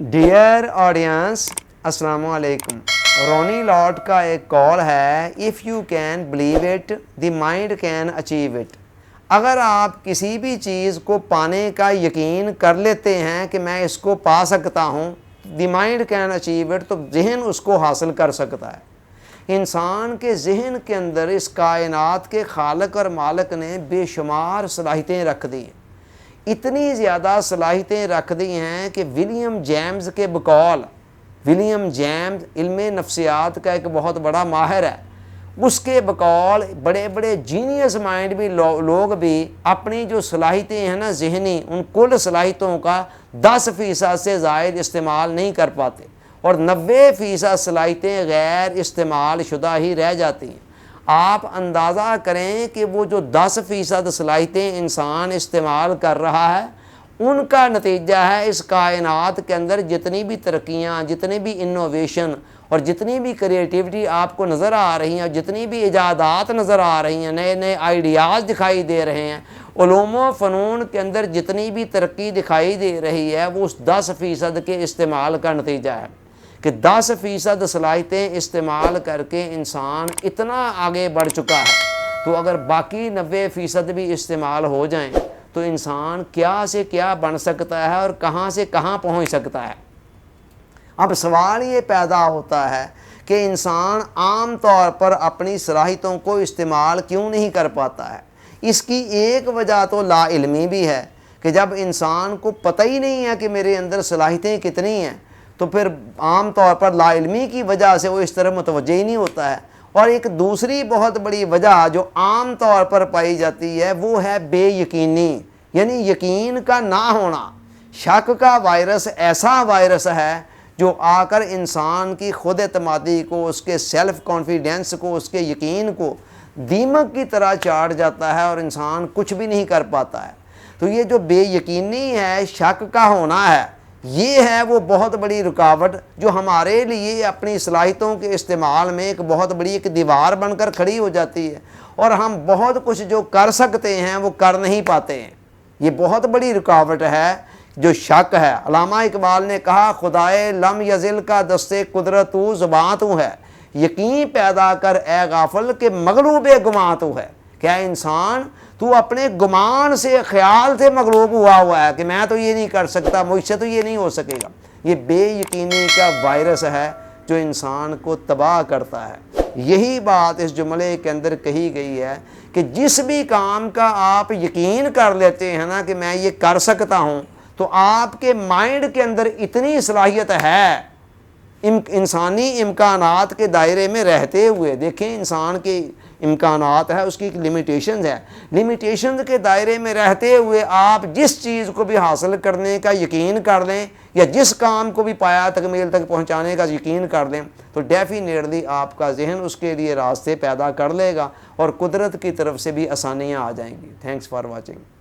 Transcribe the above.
Dear audience, السلام علیکم۔ رونی لاٹ کا ایک کال ہے، if you can believe it the mind can achieve it. اگر آپ کسی بھی چیز کو پانے کا یقین کر لیتے ہیں کہ میں اس کو پا سکتا ہوں، the mind can achieve it, تو ذہن اس کو حاصل کر سکتا ہے۔ انسان کے ذہن کے اندر اس کائنات کے خالق اور مالک نے بے شمار صلاحیتیں رکھ دی ہیں۔ اتنی زیادہ صلاحیتیں رکھ دی ہیں کہ ولیم جیمز کے بقول، ولیم جیمز علم نفسیات کا ایک بہت بڑا ماہر ہے، اس کے بقول بڑے بڑے جینیس مائنڈ بھی لوگ بھی اپنی جو صلاحیتیں ہیں نا ذہنی، ان کل صلاحیتوں کا 10% سے زائد استعمال نہیں کر پاتے، اور 90% صلاحیتیں غیر استعمال شدہ ہی رہ جاتی ہیں۔ آپ اندازہ کریں کہ وہ جو 10% صلاحیتیں انسان استعمال کر رہا ہے، ان کا نتیجہ ہے اس کائنات کے اندر جتنی بھی ترقیاں، جتنی بھی انوویشن اور جتنی بھی کریٹیوٹی آپ کو نظر آ رہی ہیں، جتنی بھی ایجادات نظر آ رہی ہیں، نئے نئے آئیڈیاز دکھائی دے رہے ہیں، علوم و فنون کے اندر جتنی بھی ترقی دکھائی دے رہی ہے، وہ اس 10% کے استعمال کا نتیجہ ہے کہ 10% صلاحیتیں استعمال کر کے انسان اتنا آگے بڑھ چکا ہے۔ تو اگر باقی 90% بھی استعمال ہو جائیں تو انسان کیا سے کیا بن سکتا ہے اور کہاں سے کہاں پہنچ سکتا ہے۔ اب سوال یہ پیدا ہوتا ہے کہ انسان عام طور پر اپنی صلاحیتوں کو استعمال کیوں نہیں کر پاتا ہے۔ اس کی ایک وجہ تو لا علمی بھی ہے کہ جب انسان کو پتہ ہی نہیں ہے کہ میرے اندر صلاحیتیں کتنی ہیں، تو پھر عام طور پر لا علمی کی وجہ سے وہ اس طرح متوجہ ہی نہیں ہوتا ہے۔ اور ایک دوسری بہت بڑی وجہ جو عام طور پر پائی جاتی ہے وہ ہے بے یقینی، یعنی یقین کا نہ ہونا۔ شک کا وائرس ایسا وائرس ہے جو آ کر انسان کی خود اعتمادی کو، اس کے سیلف کانفیڈنس کو، اس کے یقین کو دیمک کی طرح چاٹ جاتا ہے اور انسان کچھ بھی نہیں کر پاتا ہے۔ تو یہ جو بے یقینی ہے، شک کا ہونا ہے، یہ ہے وہ بہت بڑی رکاوٹ جو ہمارے لیے اپنی صلاحیتوں کے استعمال میں ایک بہت بڑی ایک دیوار بن کر کھڑی ہو جاتی ہے، اور ہم بہت کچھ جو کر سکتے ہیں وہ کر نہیں پاتے ہیں۔ یہ بہت بڑی رکاوٹ ہے جو شک ہے۔ علامہ اقبال نے کہا، خدائے لم یزل کا دستے قدرت تو زباں تو ہے، یقین پیدا کر اے غافل کہ مغلوب گماں تو ہے۔ کیا انسان تو اپنے گمان سے، خیال سے مغلوب ہوا ہے کہ میں تو یہ نہیں کر سکتا، مجھ سے تو یہ نہیں ہو سکے گا۔ یہ بے یقینی کا وائرس ہے جو انسان کو تباہ کرتا ہے۔ یہی بات اس جملے کے اندر کہی گئی ہے کہ جس بھی کام کا آپ یقین کر لیتے ہیں نا کہ میں یہ کر سکتا ہوں، تو آپ کے مائنڈ کے اندر اتنی صلاحیت ہے انسانی امکانات کے دائرے میں رہتے ہوئے۔ دیکھیں انسان کے امکانات ہے، اس کی ایک لیمیٹیشنز ہے، لیمیٹیشنز کے دائرے میں رہتے ہوئے آپ جس چیز کو بھی حاصل کرنے کا یقین کر لیں، یا جس کام کو بھی پایا تکمیل تک پہنچانے کا یقین کر لیں، تو ڈیفینیٹلی آپ کا ذہن اس کے لیے راستے پیدا کر لے گا اور قدرت کی طرف سے بھی آسانیاں آ جائیں گی۔ Thanks for watching.